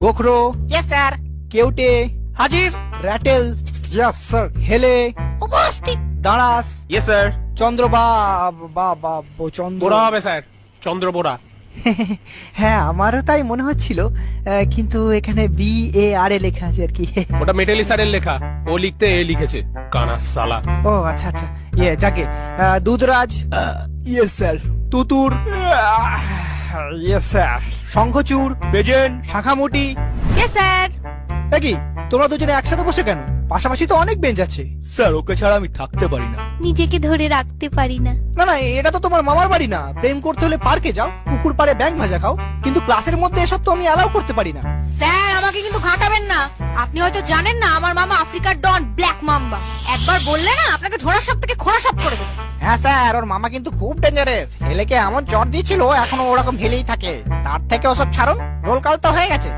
গোখরো, yes sir. কেউটে, হাজির। Ratel, yes sir. হেলে, উপস্থিত। দাঁড়াস, ইয়েস স্যার। চন্দ্র চন্দ্র বোরা হবে স্যার, চন্দ্র বোরা। হ্যাঁ আমারও তাই মনে হচ্ছিল, কিন্তু এখানে BAR এ লেখা আছে আর কি। ওটা মেটেলি স্যারের লেখা, ও লিখতে এ লিখেছে, কানা সালা। ও আচ্ছা আচ্ছা, যাকে দুধরাজ, ইয়েস স্যার। তুতুর, ইয়েস স্যার। শঙ্খচূড়, প্রেজেন্ট। শাখামুটি। Yes sir. কি তোমরা দুজনে একসাথে বসে কেন? পাশাপাশি তো অনেক বেঞ্চ আছে। স্যার ওকে ছাড়া আমি থাকতে পারি না। নিজেকে ধরে রাখতে পারি না। না না, এটা তো তোমার মামার বাড়ি না। প্রেম করতে হলে পার্কে যাও, পুকুর পাড়ে ব্যাঙ ভাজা খাও, কিন্তু ক্লাসের মধ্যে এসব তো আমি অ্যালাউ করতে পারি না। স্যার আমাকে কিন্তু ঘাটাবেন না। আপনি হয়তো জানেন না আমার মামা আফ্রিকার ডন ব্ল্যাক মাম্বা। একবার বললে না আপনাকে ঝোড়া সাপ থেকে খোড়া সাপ করে দেবে। হ্যাঁ স্যার, ওর মামা কিন্তু খুব ডেঞ্জারাস। হেলেকে এমন জ্বর দিয়েছিল, এখনো ওরকম হেলেই থাকে। তার থেকে ওসব ছাড়ুন, রোল কাল তো হয়ে গেছে।